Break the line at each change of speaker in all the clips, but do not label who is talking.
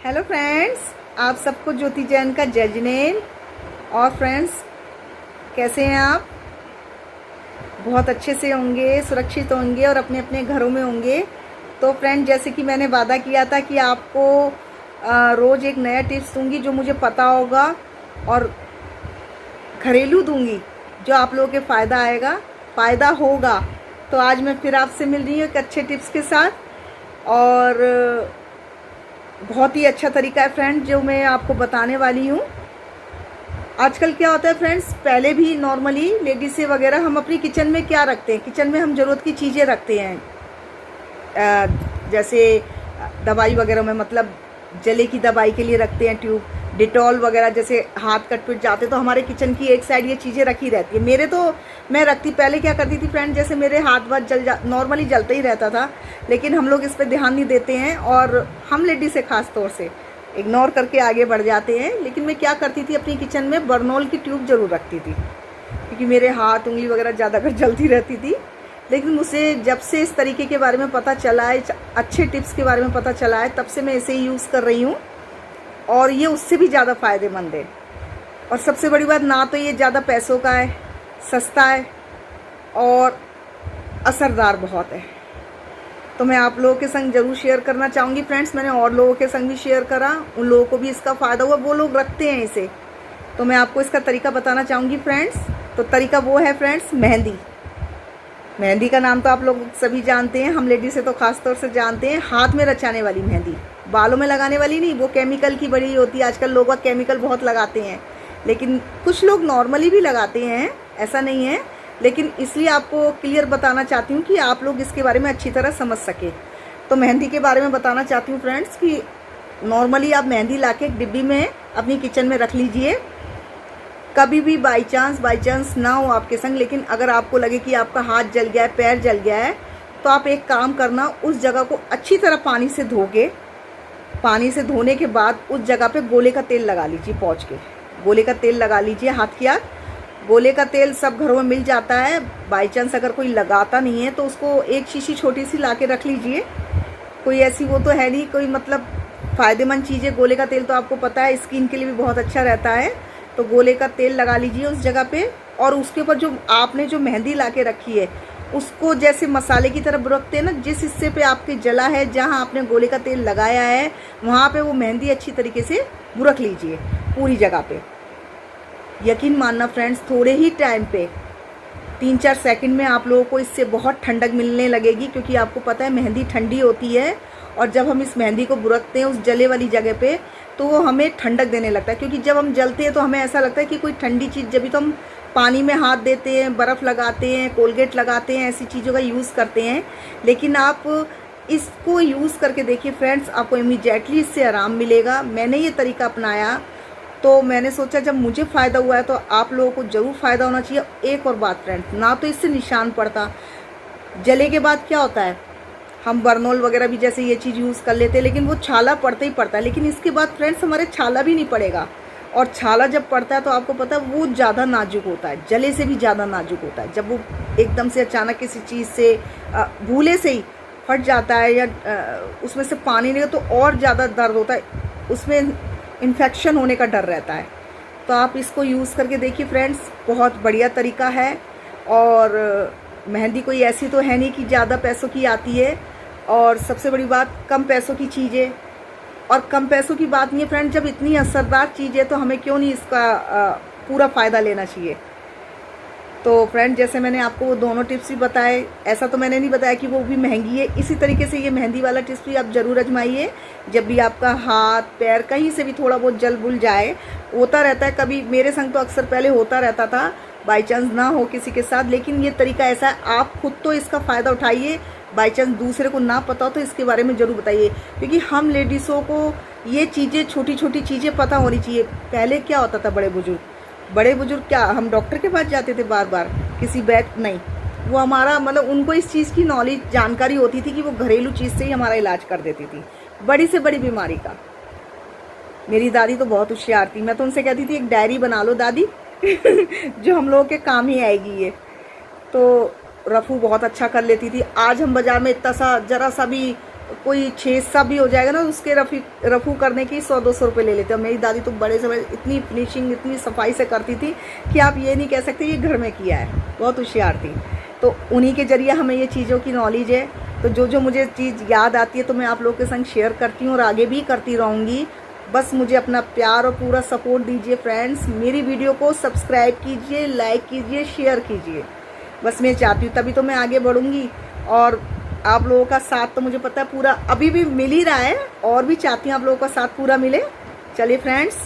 Hello friends, आप सबको ज्योति जैन का जय जिनेन्द्र। और फ्रेंड्स, कैसे हैं आप? बहुत अच्छे से होंगे, सुरक्षित होंगे और अपने अपने घरों में होंगे। तो फ्रेंड, जैसे कि मैंने वादा किया था कि आपको रोज़ एक नया टिप्स दूंगी जो मुझे पता होगा और घरेलू दूंगी जो आप लोगों के फ़ायदा होगा। तो आज मैं फिर आपसे मिल रही हूँ एक अच्छे टिप्स के साथ और बहुत ही अच्छा तरीका है फ्रेंड जो मैं आपको बताने वाली हूँ। आजकल क्या होता है फ्रेंड्स, पहले भी नॉर्मली लेडीज़ वगैरह हम अपनी किचन में क्या रखते हैं, किचन में हम ज़रूरत की चीज़ें रखते हैं। जैसे दवाई वगैरह में, मतलब जले की दवाई के लिए रखते हैं ट्यूब, डिटॉल वगैरह। जैसे हाथ कट पिट जाते तो हमारे किचन की एक साइड ये चीज़ें रखी रहती है। मैं रखती, पहले क्या करती थी फ्रेंड, जैसे मेरे हाथ नॉर्मली जलता ही रहता था, लेकिन हम लोग इस पर ध्यान नहीं देते हैं और हम लेडीज़ से ख़ास तौर से इग्नोर करके आगे बढ़ जाते हैं। लेकिन मैं क्या करती थी, अपनी किचन में बर्नॉल की ट्यूब ज़रूर रखती थी, क्योंकि मेरे हाथ उंगली वगैरह ज़्यादातर जलती रहती थी। लेकिन मुझे जब से इस तरीके के बारे में पता चला है, अच्छे टिप्स के बारे में पता चला है, तब से मैं इसे ही यूज़ कर रही हूँ और ये उससे भी ज़्यादा फ़ायदेमंद है। और सबसे बड़ी बात, ना तो ये ज़्यादा पैसों का है, सस्ता है और असरदार बहुत है। तो मैं आप लोगों के संग ज़रूर शेयर करना चाहूँगी फ्रेंड्स। मैंने और लोगों के संग भी शेयर करा, उन लोगों को भी इसका फ़ायदा हुआ, वो लोग रखते हैं इसे। तो मैं आपको इसका तरीका बताना चाहूँगी फ्रेंड्स। तो तरीका वो है फ्रेंड्स, मेहंदी का नाम तो आप लोग सभी जानते हैं, हम लेडीज से तो ख़ास तौर से जानते हैं। हाथ में रचाने वाली मेहंदी, बालों में लगाने वाली नहीं, वो केमिकल की बड़ी होती है। आजकल लोग केमिकल बहुत लगाते हैं, लेकिन कुछ लोग नॉर्मली भी लगाते हैं, ऐसा नहीं है। लेकिन इसलिए आपको क्लियर बताना चाहती हूँ कि आप लोग इसके बारे में अच्छी तरह समझ सके। तो मेहंदी के बारे में बताना चाहती हूँ फ्रेंड्स कि नॉर्मली आप मेहंदी ला के एक डिब्बी में अपनी किचन में रख लीजिए। कभी भी बाई चांस ना हो आपके संग, लेकिन अगर आपको लगे कि आपका हाथ जल गया है, पैर जल गया है, तो आप एक काम करना, उस जगह को अच्छी तरह पानी से धोने के बाद उस जगह पे गोले का तेल लगा लीजिए। पहुँच के गोले का तेल लगा लीजिए हाथ की हाथ। गोले का तेल सब घरों में मिल जाता है। बाई चांस अगर कोई लगाता नहीं है तो उसको एक शीशी छोटी सी ला के रख लीजिए। कोई ऐसी वो तो है नहीं, कोई मतलब फ़ायदेमंद चीज़ है। गोले का तेल तो आपको पता है स्किन के लिए भी बहुत अच्छा रहता है। तो गोले का तेल लगा लीजिए उस जगह पे, और उसके ऊपर जो आपने जो मेहंदी ला के रखी है उसको जैसे मसाले की तरह बुरकते हैं ना, जिस हिस्से पे आपके जला है, जहाँ आपने गोले का तेल लगाया है, वहाँ पे वो मेहंदी अच्छी तरीके से बुरक लीजिए पूरी जगह पे। यकीन मानना फ्रेंड्स, थोड़े ही टाइम पे 3-4 सेकंड में आप लोगों को इससे बहुत ठंडक मिलने लगेगी, क्योंकि आपको पता है मेहंदी ठंडी होती है। और जब हम इस मेहंदी को बुरकते हैं उस जले वाली जगह पे, तो वो हमें ठंडक देने लगता है। क्योंकि जब हम जलते हैं तो हमें ऐसा लगता है कि कोई ठंडी चीज़, जब भी तो हम पानी में हाथ देते हैं, बर्फ़ लगाते हैं, कोलगेट लगाते हैं, ऐसी चीज़ों का यूज़ करते हैं। लेकिन आप इसको यूज़ करके देखिए फ्रेंड्स, आपको इमीडिएटली इससे आराम मिलेगा। मैंने ये तरीका अपनाया तो मैंने सोचा जब मुझे फ़ायदा हुआ है तो आप लोगों को ज़रूर फ़ायदा होना चाहिए। एक और बात फ्रेंड्स, ना तो इससे निशान पड़ता, जले के बाद क्या होता है, हम बर्नॉल वगैरह भी जैसे ये चीज़ यूज़ कर लेते हैं, लेकिन वो छाला पड़ता ही पड़ता है। लेकिन इसके बाद फ्रेंड्स हमारे छाला भी नहीं पड़ेगा, और छाला जब पड़ता है तो आपको पता है वो ज़्यादा नाजुक होता है, जले से भी ज़्यादा नाजुक होता है। जब वो एकदम से अचानक किसी चीज़ से भूले से ही फट जाता है या उसमें से पानी निकले तो और ज़्यादा दर्द होता है, उसमें इन्फेक्शन होने का डर रहता है। तो आप इसको यूज़ करके देखिए फ्रेंड्स, बहुत बढ़िया तरीका है। और मेहंदी कोई ऐसी तो है नहीं कि ज़्यादा पैसों की आती है, और सबसे बड़ी बात, कम पैसों की चीज़ है। और कम पैसों की बात नहीं है फ्रेंड, जब इतनी असरदार चीज़ है तो हमें क्यों नहीं इसका पूरा फ़ायदा लेना चाहिए। तो फ्रेंड, जैसे मैंने आपको वो दोनों टिप्स भी बताए, ऐसा तो मैंने नहीं बताया कि वो भी महंगी है। इसी तरीके से ये मेहंदी वाला टिप्स भी आप ज़रूर आजमाइए। जब भी आपका हाथ पैर कहीं से भी थोड़ा बहुत जल बुल जाए, होता रहता है कभी, मेरे संग तो अक्सर पहले होता रहता था, बाई चांस ना हो किसी के साथ। लेकिन ये तरीका ऐसा है, आप खुद तो इसका फ़ायदा उठाइए, बाई चांस दूसरे को ना पता हो तो इसके बारे में ज़रूर बताइए। क्योंकि हम लेडीज़ों को ये चीज़ें, छोटी छोटी चीज़ें पता होनी चाहिए। पहले क्या होता था, बड़े बुजुर्ग क्या, हम डॉक्टर के पास जाते थे बार बार, किसी बैठ नहीं, वो हमारा मतलब उनको इस चीज़ की नॉलेज जानकारी होती थी कि वो घरेलू चीज़ से ही हमारा इलाज कर देती थी, बड़ी से बड़ी बीमारी का। मेरी दादी तो बहुत होशियार थी, मैं तो उनसे कहती थी एक डायरी बना लो दादी जो हम लोगों के काम ही आएगी ये। तो रफ़ू बहुत अच्छा कर लेती थी। आज हम बाज़ार में इतना सा जरा सा भी कोई छेद सा भी हो जाएगा ना, उसके रफू करने की 100-200 रुपये ले लेते हैं। मेरी दादी तो बड़े से बड़े इतनी फिनिशिंग, इतनी सफाई से करती थी कि आप ये नहीं कह सकते ये घर में किया है, बहुत होशियार थी। तो उन्हीं के ज़रिए हमें ये चीज़ों की नॉलेज है। तो जो मुझे चीज़ याद आती है तो मैं आप लोगों के संग शेयर करती हूँ और आगे भी करती रहूँगी। बस मुझे अपना प्यार और पूरा सपोर्ट दीजिए फ्रेंड्स। मेरी वीडियो को सब्सक्राइब कीजिए, लाइक कीजिए, शेयर कीजिए। बस मैं चाहती हूँ, तभी तो मैं आगे बढ़ूँगी। और आप लोगों का साथ तो मुझे पता है पूरा अभी भी मिल ही रहा है, और भी चाहती हूँ आप लोगों का साथ पूरा मिले। चलिए फ्रेंड्स,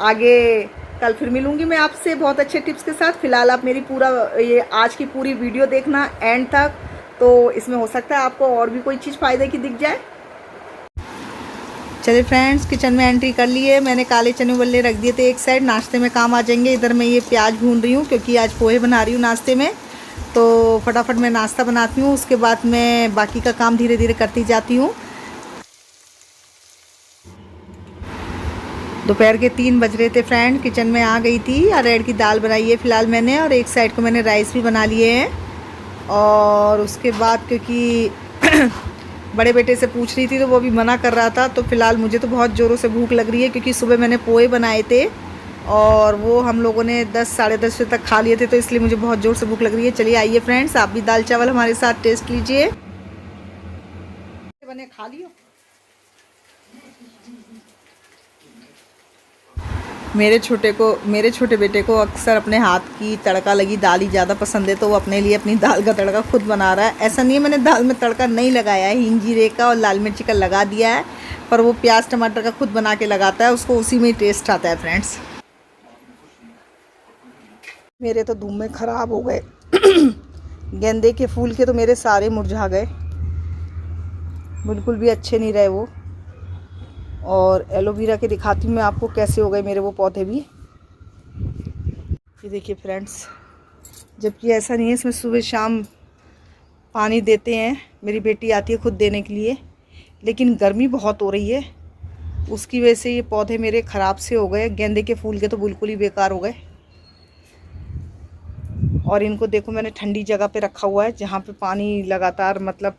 आगे कल फिर मिलूँगी मैं आपसे बहुत अच्छे टिप्स के साथ। फिलहाल आप मेरी पूरा ये आज की पूरी वीडियो देखना एंड तक, तो इसमें हो सकता है आपको और भी कोई चीज़ फ़ायदे की दिख जाए। चलिए फ्रेंड्स, किचन में एंट्री कर लिए। मैंने काले चने उबलने रख दिए थे एक साइड, नाश्ते में काम आ जाएंगे। इधर मैं ये प्याज भून रही हूँ क्योंकि आज पोहे बना रही हूँ नाश्ते में। तो फटाफट मैं नाश्ता बनाती हूँ, उसके बाद मैं बाकी का काम धीरे धीरे करती जाती हूँ। दोपहर के 3 बज रहे थे फ्रेंड, किचन में आ गई थी। अरहर की दाल बनाई है फ़िलहाल मैंने, और एक साइड को मैंने राइस भी बना लिए हैं। और उसके बाद क्योंकि बड़े बेटे से पूछ रही थी तो वो भी मना कर रहा था, तो फ़िलहाल मुझे तो बहुत ज़ोरों से भूख लग रही है क्योंकि सुबह मैंने पोहे बनाए थे और वो हम लोगों ने 10 साढ़े 10 बजे तक खा लिए थे, तो इसलिए मुझे बहुत ज़ोर से भूख लग रही है। चलिए आइए फ्रेंड्स, आप भी दाल चावल हमारे साथ टेस्ट लीजिए। बने खा लियो। मेरे छोटे बेटे को अक्सर अपने हाथ की तड़का लगी दाल ही ज़्यादा पसंद है, तो वो अपने लिए अपनी दाल का तड़का खुद बना रहा है। ऐसा नहीं है मैंने दाल में तड़का नहीं लगाया है, हींग जीरे का और लाल मिर्ची का लगा दिया है, पर वो प्याज टमाटर का खुद बना के लगाता है, उसको उसी में ही टेस्ट आता है फ्रेंड्स। मेरे तो धूम में ख़राब हो गए गेंदे के फूल के तो मेरे सारे मुरझा गए, बिल्कुल भी अच्छे नहीं रहे वो। और एलोवेरा के दिखाती हूँ मैं आपको कैसे हो गए मेरे वो पौधे भी। ये देखिए फ्रेंड्स, जबकि ऐसा नहीं है, इसमें सुबह शाम पानी देते हैं, मेरी बेटी आती है खुद देने के लिए, लेकिन गर्मी बहुत हो रही है, उसकी वजह से ये पौधे मेरे ख़राब से हो गए। गेंदे के फूल के तो बिल्कुल ही बेकार हो गए। और इनको देखो मैंने ठंडी जगह पे रखा हुआ है जहाँ पे पानी लगातार मतलब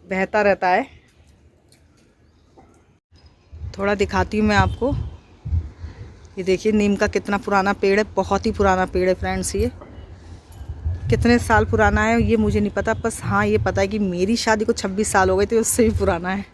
बहता रहता है। थोड़ा दिखाती हूँ मैं आपको। ये देखिए नीम का कितना पुराना पेड़ है, बहुत ही पुराना पेड़ है फ्रेंड्स। ये कितने साल पुराना है ये मुझे नहीं पता, बस हाँ ये पता है कि मेरी शादी को 26 साल हो गए थे, उससे भी पुराना है।